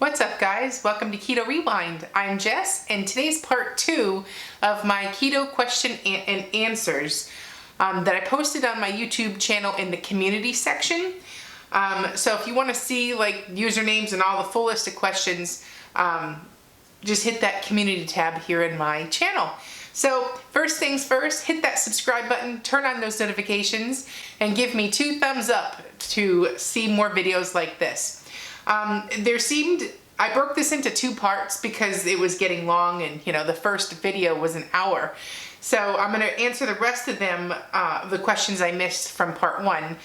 What's up, guys? Welcome to Keto Rewind. I'm Jess, and today's part 2 of my keto question and answers that I posted on my YouTube channel in the community section. So if you want to see like usernames and all the full list of questions, just hit that community tab here in my channel. So first things first, hit that subscribe button, turn on those notifications, and give me 2 thumbs up to see more videos like this. I broke this into 2 parts because it was getting long and, the first video was an hour. So I'm going to answer the rest of them, the questions I missed from part 1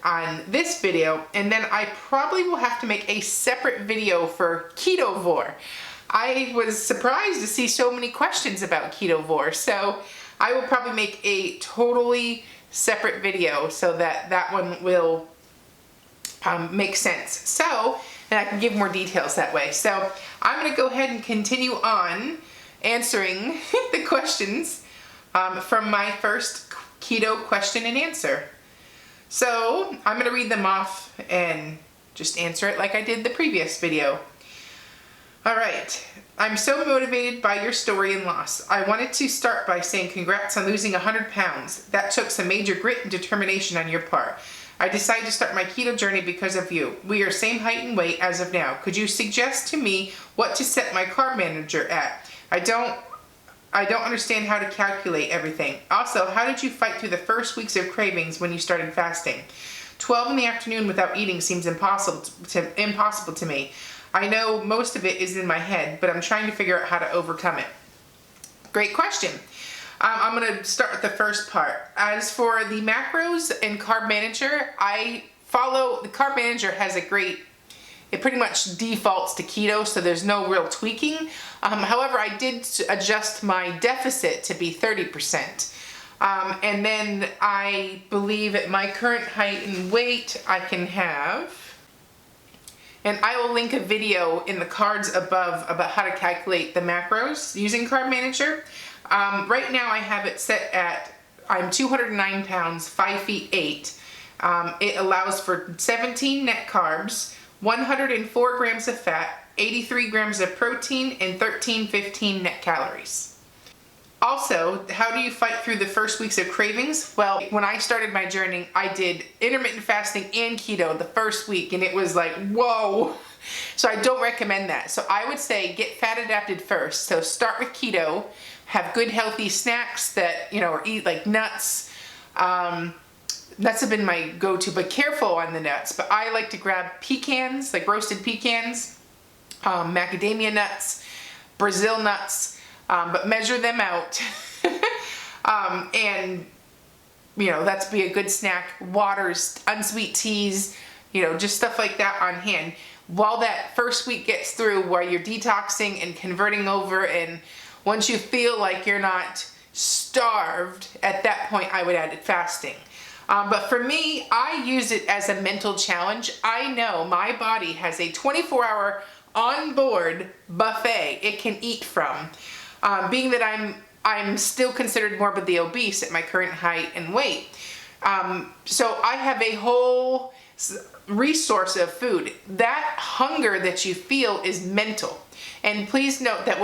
on this video. And then I probably will have to make a separate video for Ketovore. I was surprised to see so many questions about Ketovore. So I will probably make a totally separate video so that that one will make sense. So, and I can give more details that way. So I'm going to go ahead and continue on answering the questions from my first keto question and answer. So I'm going to read them off and just answer it like I did the previous video. All right. I'm so motivated by your story and loss. I wanted to start by saying congrats on losing 100 pounds. That took some major grit and determination on your part. I decided to start my keto journey because of you. We are same height and weight as of now. Could you suggest to me what to set my carb manager at? I don't understand how to calculate everything. Also, how did you fight through the first weeks of cravings when you started fasting? 12 in the afternoon without eating seems impossible to me. I know most of it is in my head, but I'm trying to figure out how to overcome it. Great question. I'm going to start with the first part. As for the macros and carb manager, I follow, the carb manager has a great, it pretty much defaults to keto, so there's no real tweaking. However, I did adjust my deficit to be 30%. And then I believe at my current height and weight, I can have, and I will link a video in the cards above about how to calculate the macros using Carb Manager. Right now I have it set at, I'm 209 pounds, 5 feet 8. It allows for 17 net carbs, 104 grams of fat, 83 grams of protein, and 1315 net calories. Also, how do you fight through the first weeks of cravings? Well, when I started my journey, I did intermittent fasting and keto the first week, and it was like, whoa. So I don't recommend that. So I would say get fat adapted first. So start with keto, have good healthy snacks that, or eat like nuts. Nuts have been my go-to, but careful on the nuts. But I like to grab pecans, like roasted pecans, macadamia nuts, Brazil nuts, but measure them out. And, that's be a good snack. Waters, unsweet teas, just stuff like that on hand. While that first week gets through where you're detoxing and converting over, and once you feel like you're not starved, at that point I would add fasting. But for me, I use it as a mental challenge. I know my body has a 24-hour onboard buffet it can eat from. Being that I'm still considered morbidly obese at my current height and weight. So I have a whole resource of food. That hunger that you feel is mental. And please note that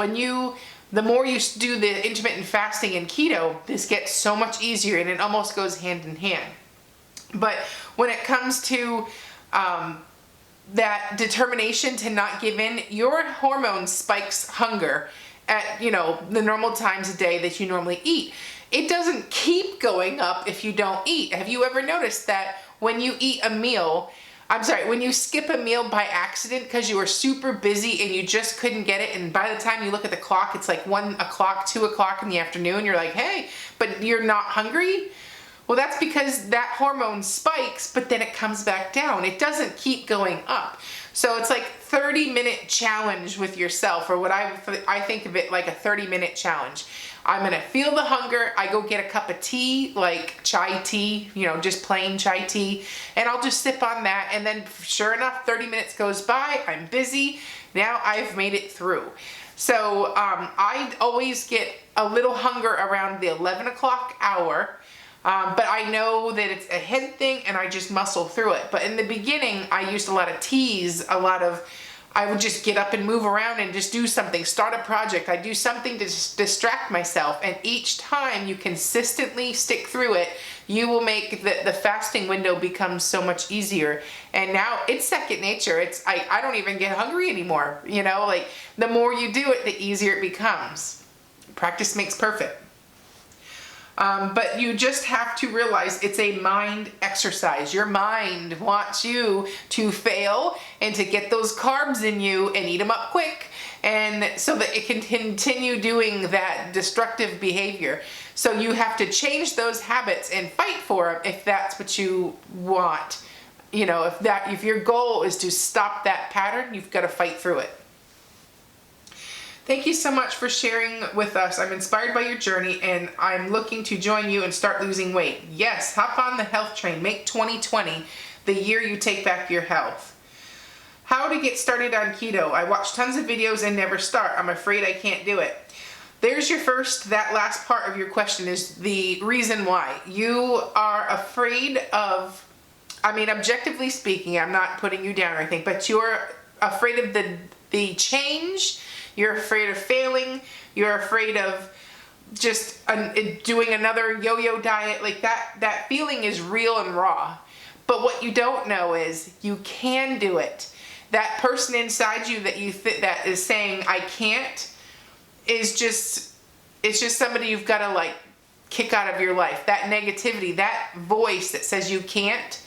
the more you do the intermittent fasting and keto, this gets so much easier and it almost goes hand in hand. But when it comes to that determination to not give in, your hormone spikes hunger at, the normal times a day that you normally eat. It doesn't keep going up if you don't eat. Have you ever noticed that when you when you skip a meal by accident because you were super busy and you just couldn't get it, and by the time you look at the clock, it's like 1 o'clock, 2 o'clock in the afternoon, you're like, hey, but you're not hungry? Well, that's because that hormone spikes, but then it comes back down. It doesn't keep going up. So it's like 30-minute challenge with yourself, or what I think of it like a 30-minute challenge. I'm going to feel the hunger. I go get a cup of tea, like chai tea, just plain chai tea, and I'll just sip on that. And then sure enough, 30 minutes goes by. I'm busy. Now I've made it through. So I always get a little hunger around the 11 o'clock hour. But I know that it's a head thing and I just muscle through it. But in the beginning, I used a lot of teas, a lot of I would just get up and move around and just do something, start a project. I do something to distract myself. And each time you consistently stick through it, you will make the fasting window become so much easier. And now it's second nature. I don't even get hungry anymore. You know, like the more you do it, the easier it becomes. Practice makes perfect. But you just have to realize it's a mind exercise. Your mind wants you to fail and to get those carbs in you and eat them up quick, and so that it can continue doing that destructive behavior. So you have to change those habits and fight for them if that's what you want. You know, if your goal is to stop that pattern, you've got to fight through it. Thank you so much for sharing with us. I'm inspired by your journey and I'm looking to join you and start losing weight. Yes, hop on the health train. Make 2020 the year you take back your health. How to get started on keto. I watch tons of videos and never start. I'm afraid I can't do it. There's that last part of your question is the reason why. You are afraid of, objectively speaking, I'm not putting you down or anything, but you're afraid of the change. You're afraid of failing. You're afraid of just doing another yo-yo diet. Like that feeling is real and raw. But what you don't know is you can do it. That person inside you that is saying I can't it's just somebody you've got to like kick out of your life. That negativity, that voice that says you can't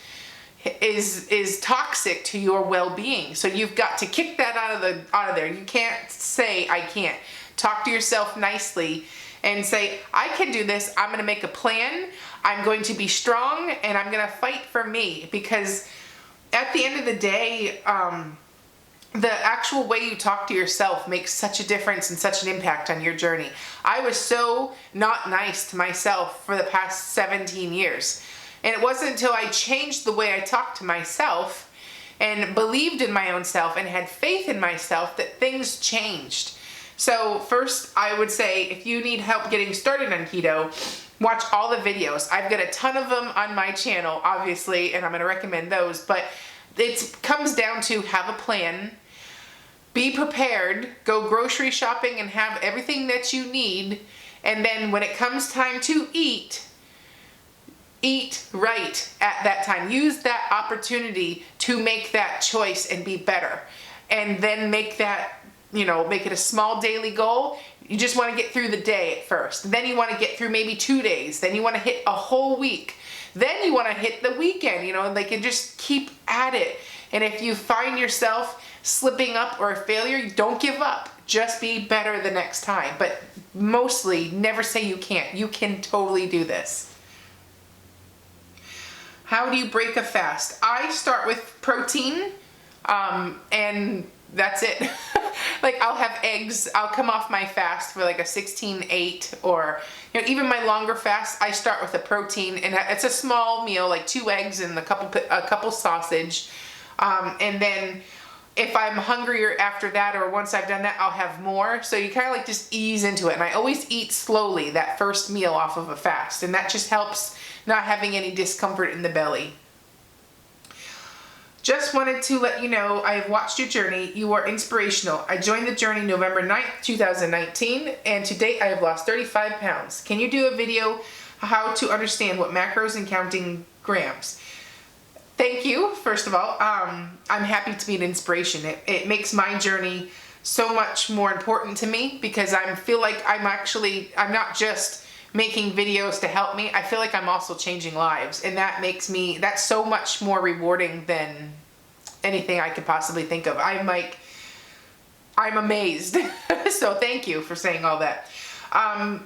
is toxic to your well-being. So you've got to kick that out of there. You can't say I can't. Talk to yourself nicely and say I can do this. I'm going to make a plan. I'm going to be strong and I'm going to fight for me, because at the end of the day, the actual way you talk to yourself makes such a difference and such an impact on your journey. I was so not nice to myself for the past 17 years. And it wasn't until I changed the way I talked to myself and believed in my own self and had faith in myself that things changed. So first, I would say if you need help getting started on keto, watch all the videos. I've got a ton of them on my channel, obviously, and I'm going to recommend those. But it comes down to have a plan, be prepared, go grocery shopping and have everything that you need. And then when it comes time to eat right at that time. Use that opportunity to make that choice and be better. And then make that, make it a small daily goal. You just want to get through the day at first. Then you want to get through maybe 2 days. Then you want to hit a whole week. Then you want to hit the weekend, and just keep at it. And if you find yourself slipping up or a failure, don't give up. Just be better the next time. But mostly, never say you can't. You can totally do this. How do you break a fast? I start with protein, and that's it. Like I'll have eggs. I'll come off my fast for like a 16-8, or even my longer fast. I start with a protein, and it's a small meal, like 2 eggs and a couple sausage, and then if I'm hungrier after that, or once I've done that, I'll have more. So you kind of like just ease into it. And I always eat slowly that first meal off of a fast, and that just helps not having any discomfort in the belly. Just wanted to let you know I have watched your journey. You are inspirational. I joined the journey November 9th, 2019, and to date I have lost 35 pounds. Can you do a video how to understand what macros and counting grams? Thank you, first of all. I'm happy to be an inspiration. It makes my journey so much more important to me, because I feel like I'm not just making videos to help me. I feel like I'm also changing lives, and that's so much more rewarding than anything I could possibly think of. I'm amazed. So thank you for saying all that. And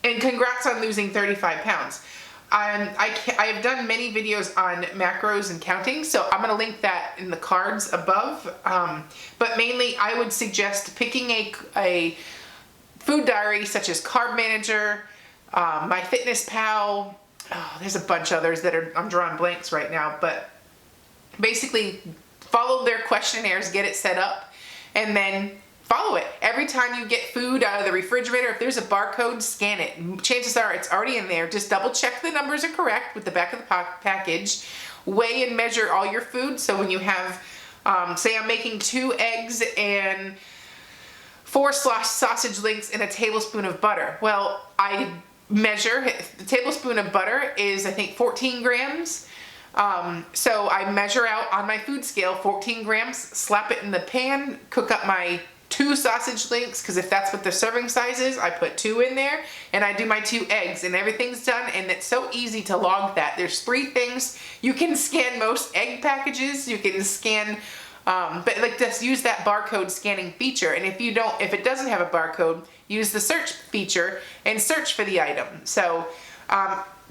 congrats on losing 35 pounds. I have done many videos on macros and counting, so I'm going to link that in the cards above. But mainly I would suggest picking a food diary such as Carb Manager, MyFitnessPal. There's a bunch of others that I'm drawing blanks right now, but basically follow their questionnaires, get it set up, and then follow it. Every time you get food out of the refrigerator, if there's a barcode, scan it. Chances are it's already in there. Just double check the numbers are correct with the back of the package. Weigh and measure all your food, so when you have Say I'm making 2 eggs and 4 sausage links and a tablespoon of butter. Well, I measure, the tablespoon of butter is I think 14 grams. So I measure out on my food scale 14 grams, slap it in the pan, cook up my 2 sausage links, because if that's what the serving size is, I put 2 in there, and I do my 2 eggs, and everything's done, and it's so easy to log that. There's 3 things. You can scan most egg packages, you can scan, but like just use that barcode scanning feature, and if it doesn't have a barcode, use the search feature and search for the item. So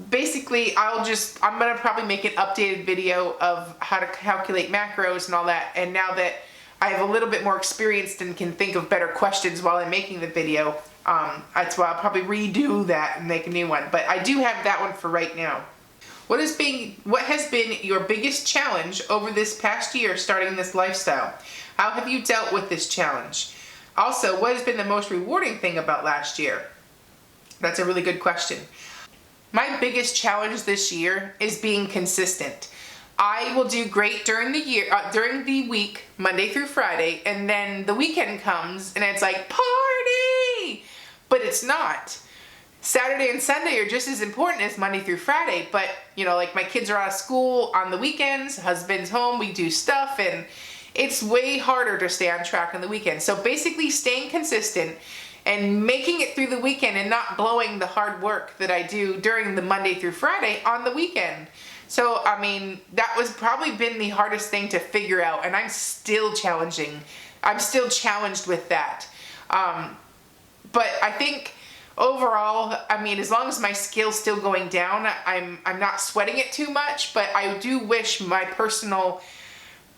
basically I'm gonna probably make an updated video of how to calculate macros and all that, and now that I have a little bit more experience and can think of better questions while I'm making the video, that's why I'll probably redo that and make a new one. But I do have that one for right now. What has been your biggest challenge over this past year starting this lifestyle? How have you dealt with this challenge? Also, what has been the most rewarding thing about last year? That's a really good question. My biggest challenge this year is being consistent. I will do great during the week, Monday through Friday, and then the weekend comes and it's like, party! But it's not. Saturday and Sunday are just as important as Monday through Friday, but like my kids are out of school on the weekends, husband's home, we do stuff, and it's way harder to stay on track on the weekend. So basically staying consistent and making it through the weekend and not blowing the hard work that I do during the Monday through Friday on the weekend. So, I mean, that was probably been the hardest thing to figure out, and I'm still challenged with that. But I think overall, I mean, as long as my scale's still going down, I'm not sweating it too much, but I do wish my personal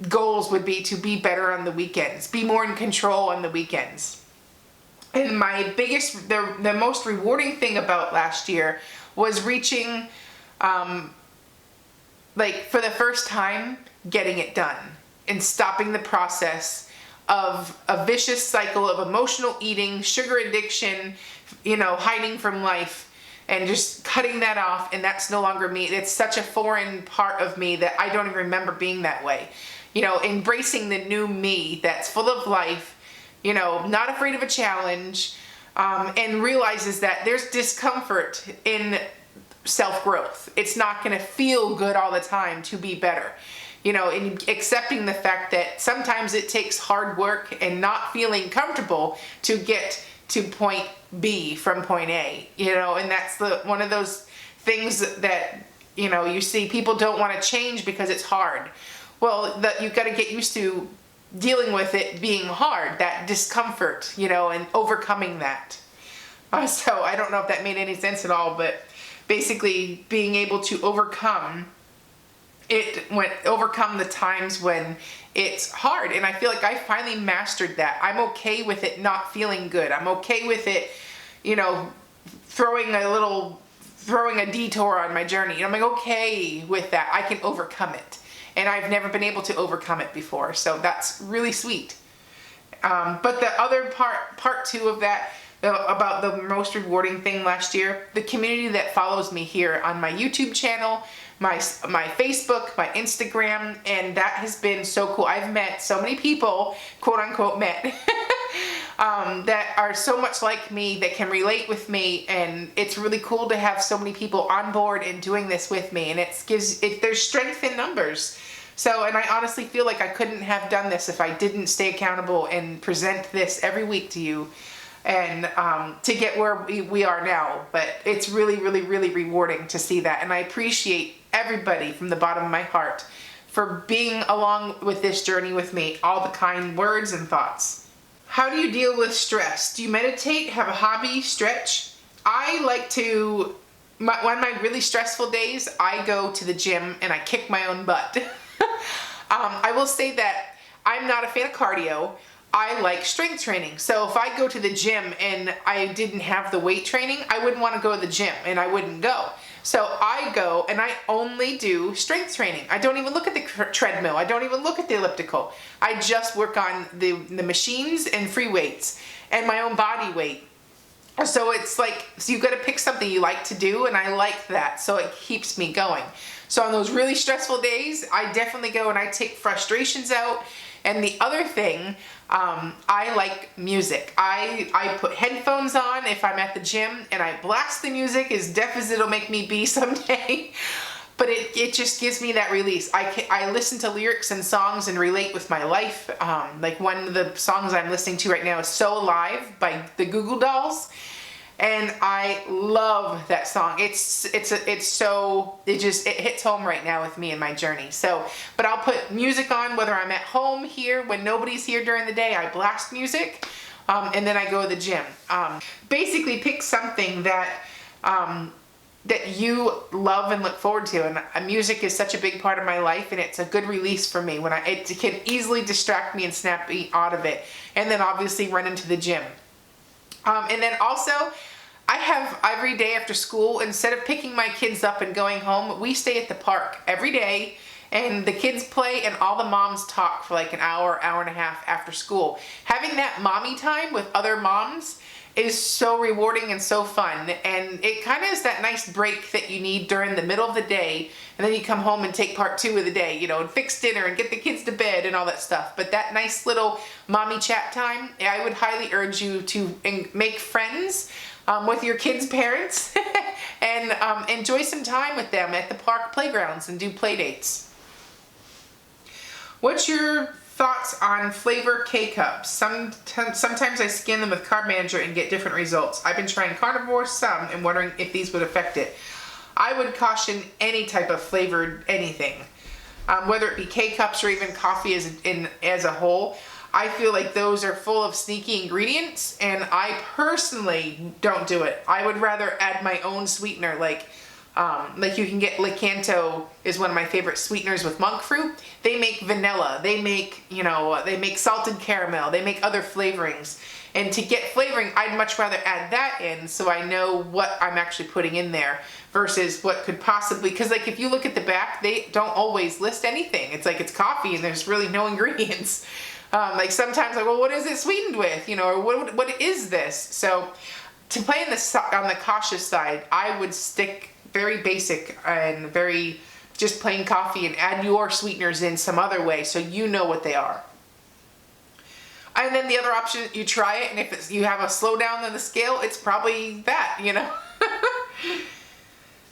goals would be to be better on the weekends, be more in control on the weekends. And my biggest, the most rewarding thing about last year was reaching, like for the first time, getting it done and stopping the process of a vicious cycle of emotional eating, sugar addiction, hiding from life, and just cutting that off. And that's no longer me. It's such a foreign part of me that I don't even remember being that way. Embracing the new me that's full of life, not afraid of a challenge, and realizes that there's discomfort in self-growth. It's not going to feel good all the time to be better. And accepting the fact that sometimes it takes hard work and not feeling comfortable to get to point B from point A, and that's one of those things that, you see people don't want to change because it's hard. Well, you've got to get used to dealing with it being hard, that discomfort, and overcoming that. So I don't know if that made any sense at all, but basically being able to overcome the times when it's hard. And I feel like I finally mastered that. I'm okay with it not feeling good. I'm okay with it, throwing a detour on my journey. I'm like, okay with that. I can overcome it. And I've never been able to overcome it before. So that's really sweet. But the other part 2 of that, about the most rewarding thing last year, the community that follows me here on my YouTube channel, my Facebook, my Instagram, and that has been so cool. I've met so many people, quote unquote met, that are so much like me, that can relate with me, and it's really cool to have so many people on board and doing this with me, and there's strength in numbers. So, and I honestly feel like I couldn't have done this if I didn't stay accountable and present this every week to you, and to get where we are now. But it's really, really, really rewarding to see that, and I appreciate everybody from the bottom of my heart for being along with this journey with me, all the kind words and thoughts. How do you deal with stress? Do you meditate, have a hobby, stretch? I like to, on my really stressful days, I go to the gym and I kick my own butt. I will say that I'm not a fan of cardio. I like strength training. So if I go to the gym and I didn't have the weight training, I wouldn't want to go to the gym and I wouldn't go. So I go and I only do strength training. I don't even look at the treadmill. I don't even look at the elliptical. I just work on the machines and free weights and my own body weight. So it's like, so you've got to pick something you like to do, and I like that, so it keeps me going. So on those really stressful days, I definitely go and I take frustrations out And the other thing, I like music. I put headphones on if I'm at the gym and I blast the music, as deaf as it'll make me be someday. But it just gives me that release. I listen to lyrics and songs and relate with my life. Like one of the songs I'm listening to right now is So Alive by the Goo Goo Dolls. And I love that song. It hits home right now with me in my journey. So, but I'll put music on whether I'm at home here, when nobody's here during the day, I blast music, and then I go to the gym. Basically pick something that you love and look forward to. And music is such a big part of my life, and it's a good release for me when it can easily distract me and snap me out of it. And then obviously run into the gym. And then also, I have every day after school, instead of picking my kids up and going home, we stay at the park every day, and the kids play and all the moms talk for like an hour, hour and a half after school. Having that mommy time with other moms is so rewarding and so fun, and it kind of is that nice break that you need during the middle of the day, and then you come home and take part two of the day, and fix dinner and get the kids to bed and all that stuff. But that nice little mommy chat time, I would highly urge you to make friends with your kids' parents and enjoy some time with them at the park playgrounds and do play dates. What's your thoughts on flavor K-Cups? Sometimes I scan them with Carb Manager and get different results. I've been trying carnivore some and wondering if these would affect it. I would caution any type of flavored anything, whether it be K-Cups or even coffee as a whole. I feel like those are full of sneaky ingredients, and I personally don't do it. I would rather add my own sweetener, like you can get Licanto is one of my favorite sweeteners with monk fruit. They make vanilla, they make salted caramel, they make other flavorings. And to get flavoring, I'd much rather add that in so I know what I'm actually putting in there versus what could possibly, because like if you look at the back, they don't always list anything. It's like it's coffee and there's really no ingredients. Like sometimes like, well, what is it sweetened with? Or what is this? So to play on the cautious side, I would stick very basic and very just plain coffee and add your sweeteners in some other way so you know what they are. And then the other option, you try it, and if you have a slowdown on the scale, it's probably that,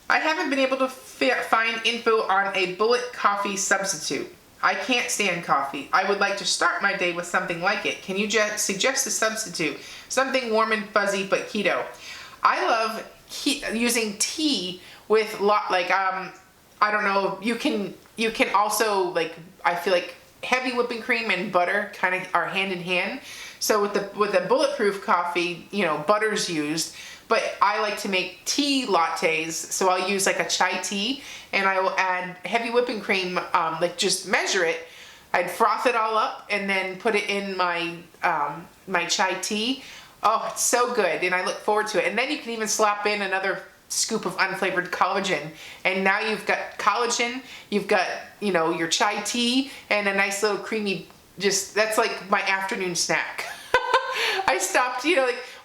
I haven't been able to find info on a bullet coffee substitute. I can't stand coffee. I would like to start my day with something like it. Can you just suggest a substitute? Something warm and fuzzy but keto. I love using tea with I don't know, you can also I feel like heavy whipping cream and butter kind of are hand in hand. So with the bulletproof coffee, butter's used, but I like to make tea lattes. So I'll use like a chai tea, and I will add heavy whipping cream, just measure it. I'd froth it all up and then put it in my my chai tea. Oh, it's so good, and I look forward to it. And then you can even slap in another scoop of unflavored collagen, and now you've got collagen, you've got your chai tea, and a nice little creamy, that's like my afternoon snack. I stopped,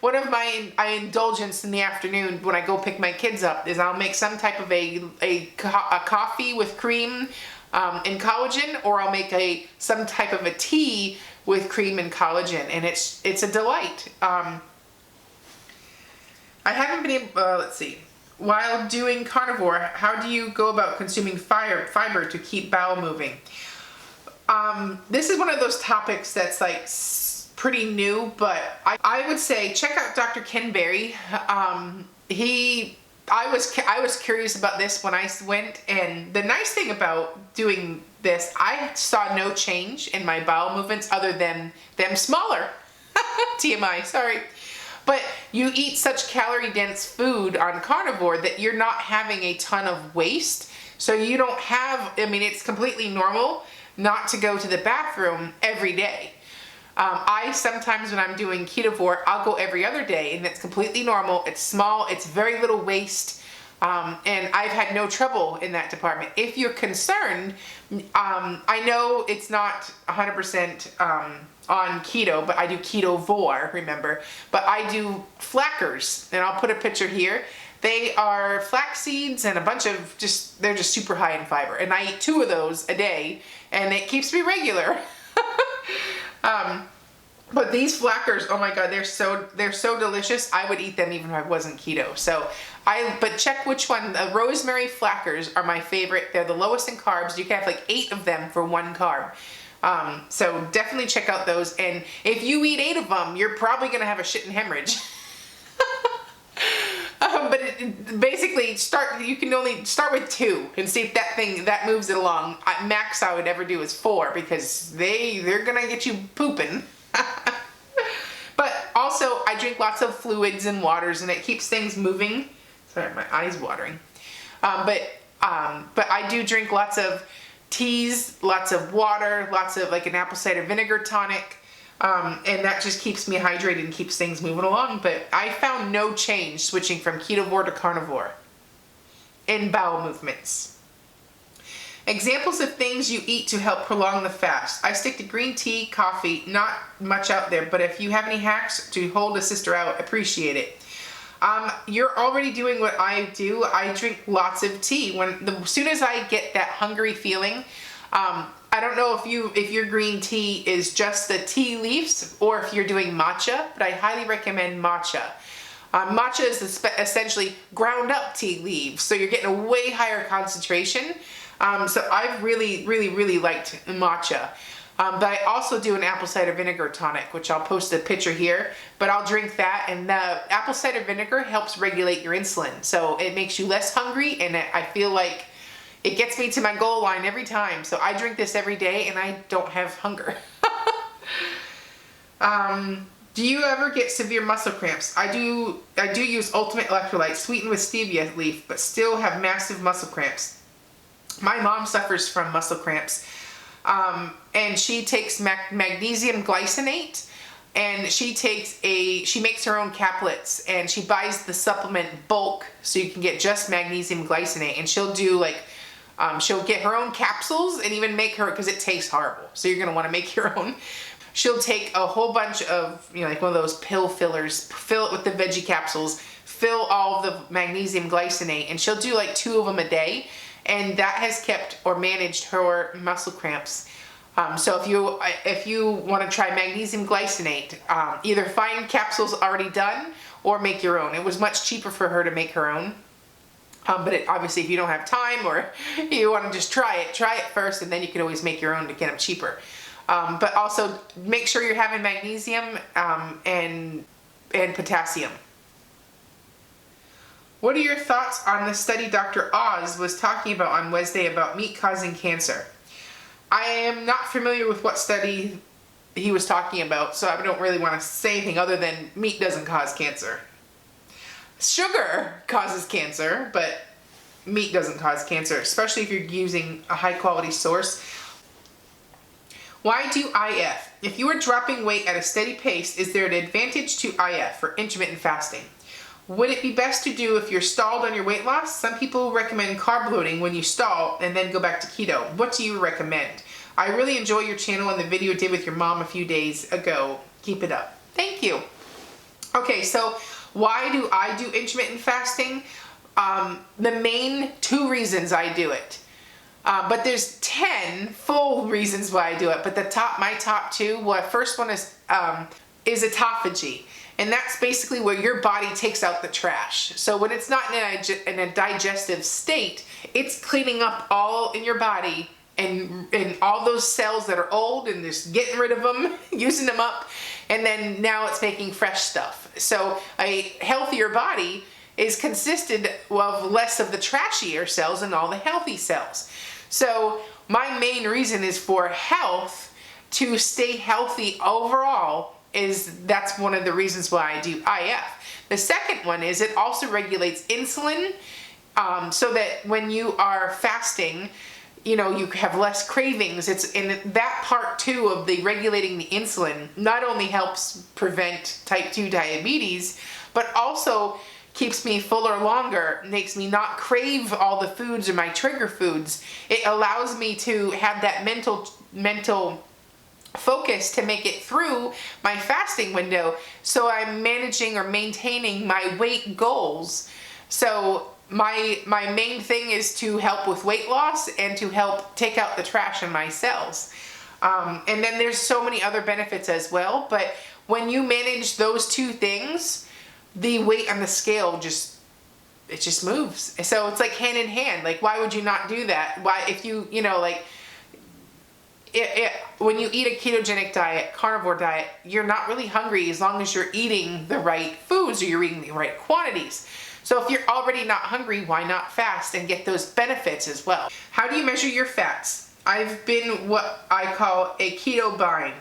one of my indulgence in the afternoon when I go pick my kids up is I'll make some type of a coffee with cream and collagen, or I'll make some type of a tea with cream and collagen, and it's a delight. I haven't been able, let's see. While doing carnivore, how do you go about consuming fiber to keep bowel moving? This is one of those topics that's like pretty new, but I would say check out Dr. Ken Berry. I was curious about this when I went, and the nice thing about doing this, I saw no change in my bowel movements other than them smaller. TMI, sorry. But you eat such calorie-dense food on carnivore that you're not having a ton of waste. So you don't have, it's completely normal not to go to the bathroom every day. I sometimes, when I'm doing ketovore, I'll go every other day, and it's completely normal. It's small, it's very little waste, and I've had no trouble in that department. If you're concerned, I know it's not 100% on keto, but I do ketovore, remember, but I do flackers, and I'll put a picture here. They are flax seeds and a bunch of they're just super high in fiber, and I eat 2 of those a day, and it keeps me regular. But these flackers, oh my God, they're so delicious. I would eat them even if I wasn't keto. So but check which one. The rosemary flackers are my favorite. They're the lowest in carbs. You can have like 8 of them for 1 carb. So definitely check out those. And if you eat 8 of them, you're probably gonna have a shit and hemorrhage. But basically, you can only start with 2 and see if that moves it along. Max I would ever do is 4 because they're gonna get you pooping. But also, I drink lots of fluids and waters, and it keeps things moving. Sorry, my eye's watering. But I do drink lots of teas, lots of water, lots of like an apple cider vinegar tonic. And that just keeps me hydrated and keeps things moving along. But I found no change switching from ketovore to carnivore in bowel movements. Examples of things you eat to help prolong the fast. I stick to green tea, coffee, not much out there, but if you have any hacks to hold a sister out, appreciate it. You're already doing what I do. I drink lots of tea. As soon as I get that hungry feeling, I don't know if your green tea is just the tea leaves or if you're doing matcha, but I highly recommend matcha. Matcha is essentially ground up tea leaves, so you're getting a way higher concentration. So I've really liked matcha. But I also do an apple cider vinegar tonic, which I'll post a picture here, but I'll drink that, and the apple cider vinegar helps regulate your insulin. So it makes you less hungry, and I feel like it gets me to my goal line every time. So I drink this every day and I don't have hunger. Do you ever get severe muscle cramps? I do use Ultimate Electrolyte sweetened with stevia leaf, but still have massive muscle cramps. My mom suffers from muscle cramps. And she takes magnesium glycinate, and she makes her own caplets, and she buys the supplement bulk so you can get just magnesium glycinate, and she'll do like, she'll get her own capsules and even make her, because it tastes horrible, so you're going to want to make your own. She'll take a whole bunch of, like one of those pill fillers, fill it with the veggie capsules, fill all of the magnesium glycinate, and she'll do like 2 of them a day. And that has kept or managed her muscle cramps. So if you want to try magnesium glycinate, either find capsules already done or make your own. It was much cheaper for her to make her own. But obviously if you don't have time or you want to just try it first, and then you can always make your own to get them cheaper. But also make sure you're having magnesium and potassium. What are your thoughts on the study Dr. Oz was talking about on Wednesday about meat causing cancer? I am not familiar with what study he was talking about, so I don't really want to say anything other than meat doesn't cause cancer. Sugar causes cancer, but meat doesn't cause cancer, especially if you're using a high quality source. Why do IF? If you are dropping weight at a steady pace, is there an advantage to IF for intermittent fasting? Would it be best to do if you're stalled on your weight loss? Some people recommend carb loading when you stall and then go back to keto. What do you recommend? I really enjoy your channel and the video you did with your mom a few days ago. Keep it up. Thank you. Okay, so why do I do intermittent fasting? The main 2 reasons I do it. But there's 10 full reasons why I do it. But my top 2, well, first one is autophagy. And that's basically where your body takes out the trash. So when it's not in a digestive state, it's cleaning up all in your body and all those cells that are old and just getting rid of them, using them up, and then now it's making fresh stuff. So a healthier body is consisted of less of the trashier cells and all the healthy cells. So my main reason is for health, to stay healthy overall. That's one of the reasons why I do IF. The second one is it also regulates insulin, so that when you are fasting, you have less cravings. And that part 2 of the regulating the insulin not only helps prevent type 2 diabetes, but also keeps me fuller longer, makes me not crave all the foods or my trigger foods. It allows me to have that mental focus to make it through my fasting window, so I'm managing or maintaining my weight goals. So my main thing is to help with weight loss and to help take out the trash in my cells. And then there's so many other benefits as well. But when you manage those two things, the weight on the scale just moves. So it's like hand in hand. Like, why would you not do that? Why, if you know, like, when you eat a ketogenic diet, carnivore diet, you're not really hungry as long as you're eating the right foods or you're eating the right quantities. So if you're already not hungry, why not fast and get those benefits as well? How do you measure your fats? I've been what I call a keto bind.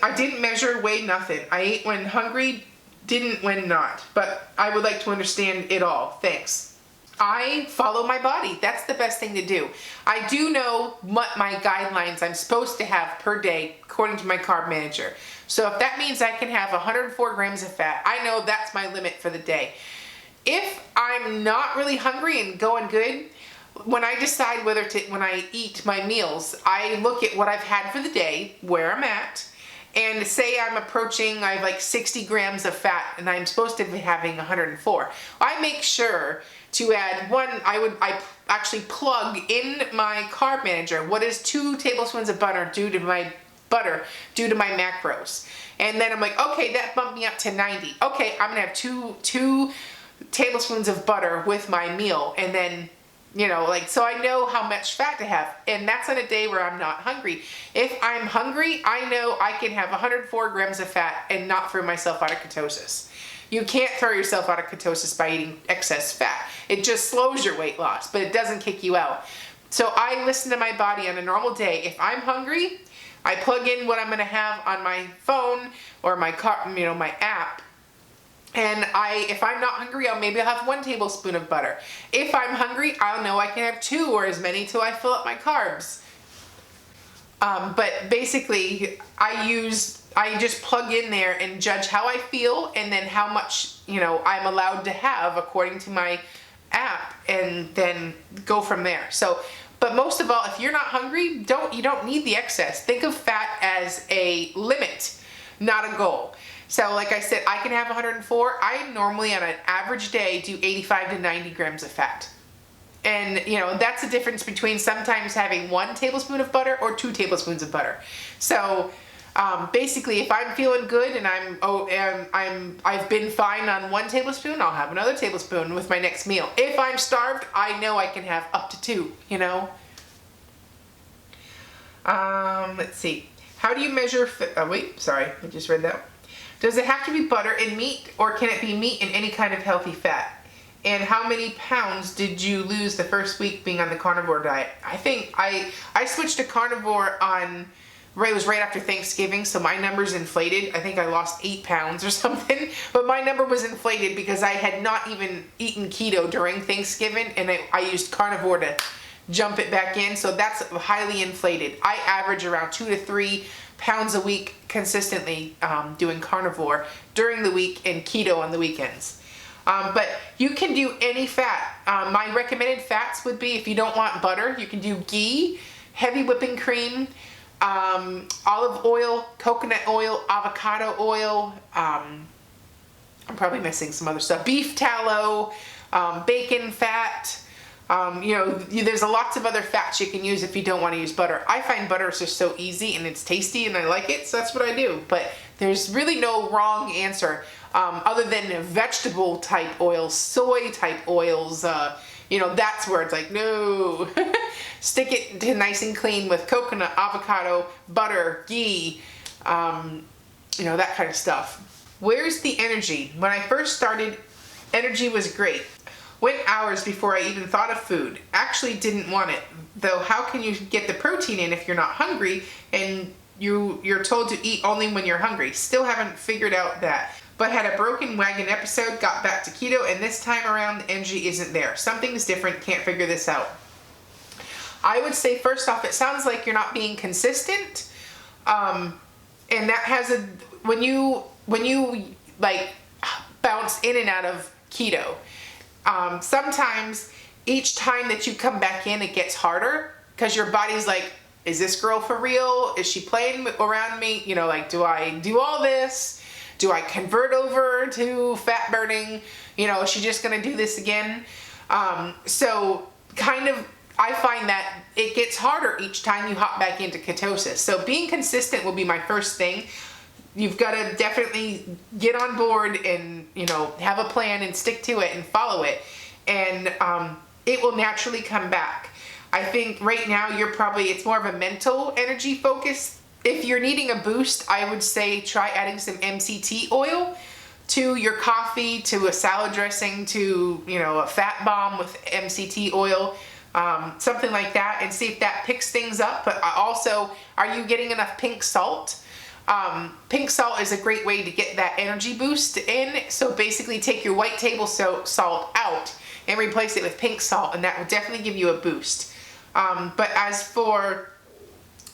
I didn't measure, weigh nothing. I ate when hungry, didn't when not. But I would like to understand it all. Thanks. I follow my body. That's the best thing to do. I do know what my guidelines I'm supposed to have per day according to my carb manager. So if that means I can have 104 grams of fat, I know that's my limit for the day. If I'm not really hungry and going good, when I decide when I eat my meals, I look at what I've had for the day, where I'm at, and say I have like 60 grams of fat and I'm supposed to be having 104. I make sure to add I actually plug in my carb manager, what is 2 tablespoons of butter due to my macros. And then I'm like, okay, that bumped me up to 90. Okay, I'm gonna have two tablespoons of butter with my meal. And then, so I know how much fat to have. And that's on a day where I'm not hungry. If I'm hungry, I know I can have 104 grams of fat and not throw myself out of ketosis. You can't throw yourself out of ketosis by eating excess fat. It just slows your weight loss, but it doesn't kick you out. So I listen to my body on a normal day. If I'm hungry, I plug in what I'm gonna have on my phone or my app. And if I'm not hungry, I'll have 1 tablespoon of butter. If I'm hungry, I'll know I can have 2 or as many till I fill up my carbs. But basically, I just plug in there and judge how I feel and then how much, I'm allowed to have according to my app, and then go from there. So, but most of all, if you're not hungry, you don't need the excess. Think of fat as a limit, not a goal. So like I said, I can have 104. I normally on an average day do 85 to 90 grams of fat. And that's the difference between sometimes having 1 tablespoon of butter or 2 tablespoons of butter. So basically, if I'm feeling good and I've been fine on 1 tablespoon, I'll have another tablespoon with my next meal. If I'm starved, I know I can have up to 2. Let's see. How do you measure? Wait, sorry, I just read that. Does it have to be butter and meat, or can it be meat and any kind of healthy fat? And how many pounds did you lose the first week being on the carnivore diet? I think I switched to carnivore it was right after Thanksgiving, so my number's inflated. I think I lost 8 pounds or something, but my number was inflated because I had not even eaten keto during Thanksgiving, and I used carnivore to jump it back in, so that's highly inflated. I average around 2 to 3 pounds a week consistently doing carnivore during the week and keto on the weekends. But you can do any fat. My recommended fats would be, if you don't want butter, you can do ghee, heavy whipping cream, olive oil, coconut oil, avocado oil, I'm probably missing some other stuff, beef tallow, bacon fat. There's lots of other fats you can use if you don't want to use butter. I find butter is just so easy and it's tasty and I like it, so that's what I do. But there's really no wrong answer other than vegetable type oils, soy type oils. That's where it's like, no. Stick it to nice and clean with coconut, avocado, butter, ghee, that kind of stuff. Where's the energy? When I first started, energy was great. Went hours before I even thought of food. Actually didn't want it. Though how can you get the protein in if you're not hungry and you're told to eat only when you're hungry? Still haven't figured out that. But had a broken wagon episode, got back to keto, and this time around the energy isn't there. Something's different, can't figure this out. I would say first off, it sounds like you're not being consistent. And that has when you like bounce in and out of keto, sometimes each time that you come back in, it gets harder because your body's like, is this girl for real? Is she playing around me? Do I do all this? Do I convert over to fat burning? Is she just gonna do this again? So kind of I find that it gets harder each time you hop back into ketosis. So being consistent will be my first thing. You've got to definitely get on board and, you know, have a plan and stick to it and follow it. And it will naturally come back. I think right now it's more of a mental energy focus. If you're needing a boost, I would say try adding some MCT oil to your coffee, to a salad dressing, to, you know, a fat bomb with MCT oil. Something like that, and see if that picks things up. But also, are you getting enough pink salt? Pink salt is a great way to get that energy boost in. So basically take your white table salt out and replace it with pink salt, and that will definitely give you a boost. But as for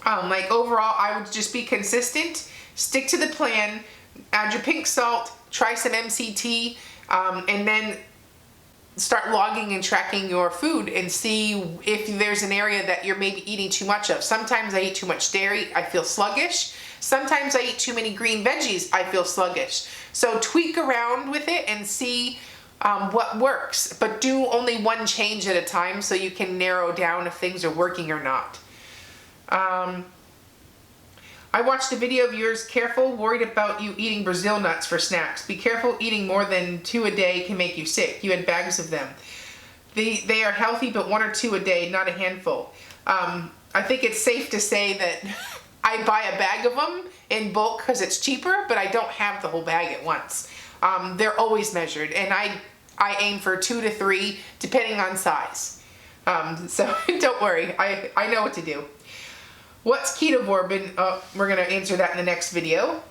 like overall, I would just be consistent, stick to the plan, add your pink salt, try some MCT, and then start logging and tracking your food and see if there's an area that you're maybe eating too much of. Sometimes I eat too much dairy, I feel sluggish. Sometimes I eat too many green veggies, I feel sluggish. So tweak around with it and see what works, but do only one change at a time so you can narrow down if things are working or not. I watched a video of yours. Careful, worried about you eating Brazil nuts for snacks. Be careful, eating more than 2 a day can make you sick. You had bags of them. They are healthy, but 1 or 2 a day, not a handful. I think it's safe to say that I buy a bag of them in bulk because it's cheaper, but I don't have the whole bag at once. They're always measured, and I aim for 2 to 3, depending on size. So don't worry, I know what to do. What's ketovore been? We're going to answer that in the next video.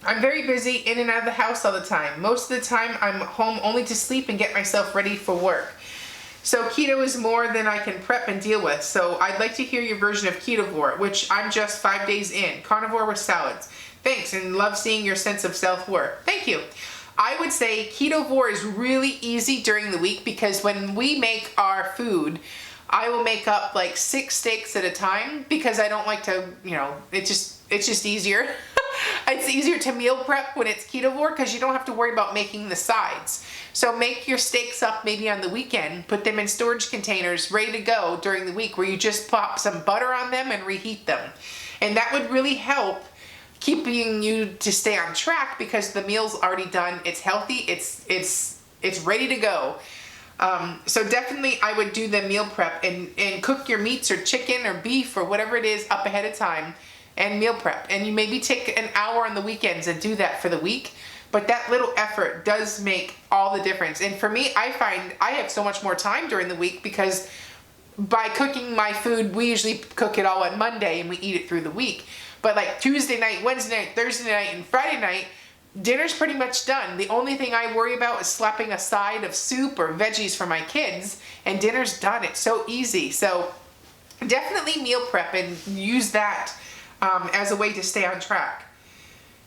I'm very busy, in and out of the house all the time. Most of the time I'm home only to sleep and get myself ready for work. So keto is more than I can prep and deal with. So I'd like to hear your version of ketovore, which I'm just 5 days in. Carnivore with salads. Thanks, and love seeing your sense of self-worth. Thank you. I would say ketovore is really easy during the week because when we make our food, I will make up like 6 steaks at a time because I don't like to, you know, it's just easier. It's easier to meal prep when it's ketovore because you don't have to worry about making the sides. So make your steaks up maybe on the weekend, put them in storage containers ready to go during the week where you just pop some butter on them and reheat them. And that would really help keeping you to stay on track because the meal's already done, it's healthy, it's ready to go. So definitely I would do the meal prep and cook your meats or chicken or beef or whatever it is up ahead of time and meal prep. And you maybe take an hour on the weekends and do that for the week. But that little effort does make all the difference. And for me, I find I have so much more time during the week because by cooking my food, we usually cook it all on Monday and we eat it through the week. But like Tuesday night, Wednesday night, Thursday night, and Friday night, dinner's pretty much done. The only thing I worry about is slapping a side of soup or veggies for my kids, and dinner's done. It's so easy. So definitely meal prep and use that as a way to stay on track.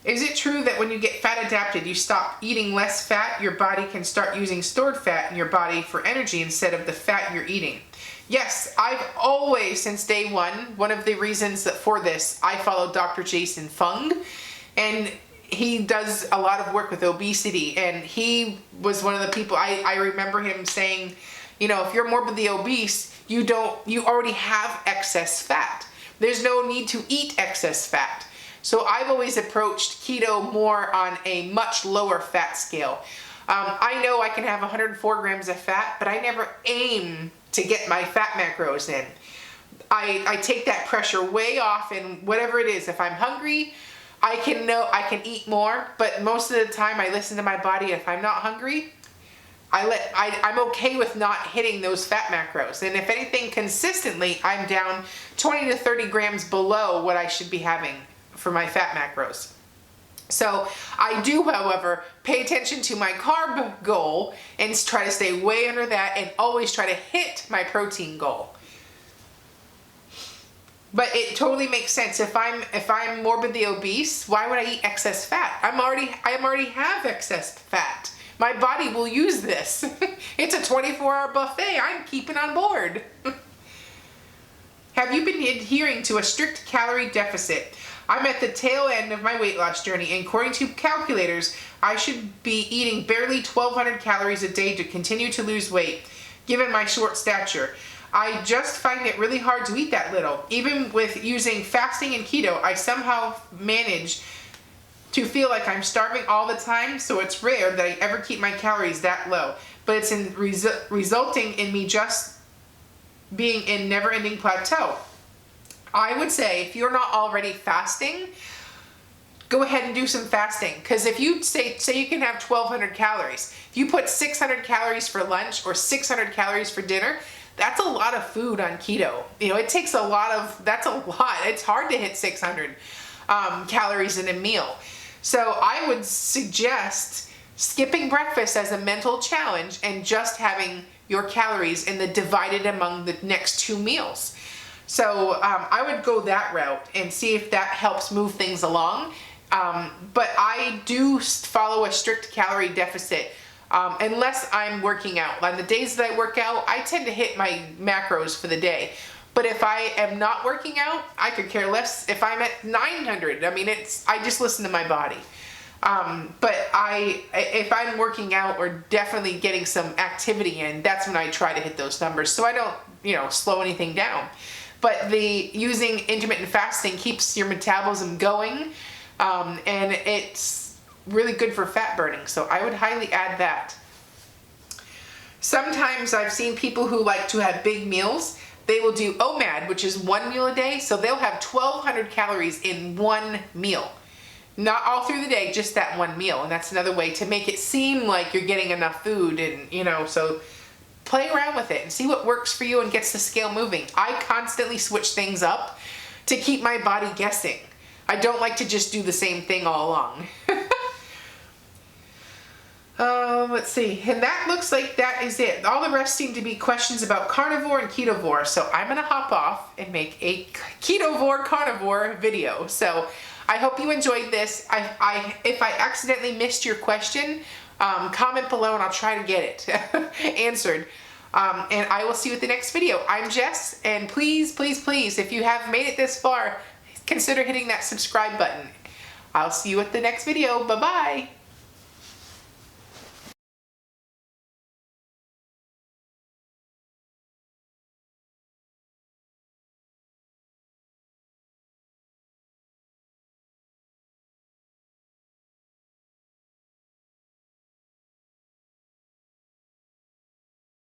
Is it true that when you get fat adapted, you stop eating less fat, your body can start using stored fat in your body for energy instead of the fat you're eating? Yes, I've always, since day one of the reasons that for this, I follow Dr. Jason Fung, and he does a lot of work with obesity, and he was one of the people, I remember him saying, you know, if you're morbidly obese, you already have excess fat. There's no need to eat excess fat. So I've always approached keto more on a much lower fat scale. I know I can have 104 grams of fat, but I never aim to get my fat macros in. I take that pressure way off, and whatever it is, if I'm hungry, I can eat more, but most of the time I listen to my body. If I'm not hungry, I'm okay with not hitting those fat macros. And if anything, consistently, I'm down 20 to 30 grams below what I should be having for my fat macros. So I do, however, pay attention to my carb goal and try to stay way under that and always try to hit my protein goal. But it totally makes sense. If I'm morbidly obese, why would I eat excess fat? I already have excess fat. My body will use this. It's a 24-hour buffet. I'm keeping on board. Have you been adhering to a strict calorie deficit? I'm at the tail end of my weight loss journey, and according to calculators, I should be eating barely 1,200 calories a day to continue to lose weight. given my short stature. I just find it really hard to eat that little. Even with using fasting and keto, I somehow manage to feel like I'm starving all the time, so it's rare that I ever keep my calories that low. But it's resulting in me just being in never-ending plateau. I would say if you're not already fasting, go ahead and do some fasting. Because if you say you can have 1,200 calories, if you put 600 calories for lunch or 600 calories for dinner, that's a lot of food on keto. You know, it takes that's a lot. It's hard to hit 600 calories in a meal. So I would suggest skipping breakfast as a mental challenge and just having your calories in the divided among the next 2 meals. So I would go that route and see if that helps move things along. But I do follow a strict calorie deficit unless I'm working out. On the days that I work out, I tend to hit my macros for the day. But if I am not working out, I could care less if I'm at 900. I mean, I just listen to my body. But if I'm working out or definitely getting some activity in, that's when I try to hit those numbers. So I don't, slow anything down. But using intermittent fasting keeps your metabolism going, and it's really good for fat burning. So I would highly add that. Sometimes I've seen people who like to have big meals. They will do OMAD, which is 1 meal a day. So they'll have 1,200 calories in 1 meal. Not all through the day, just that 1 meal. And that's another way to make it seem like you're getting enough food. And, so play around with it and see what works for you and gets the scale moving. I constantly switch things up to keep my body guessing. I don't like to just do the same thing all along. Let's see. And that looks like that is it. All the rest seem to be questions about carnivore and ketovore. So I'm going to hop off and make a ketovore carnivore video. So I hope you enjoyed this. If I accidentally missed your question, comment below and I'll try to get it answered. And I will see you at the next video. I'm Jess, and please, please, please, if you have made it this far, consider hitting that subscribe button. I'll see you at the next video. Bye-bye.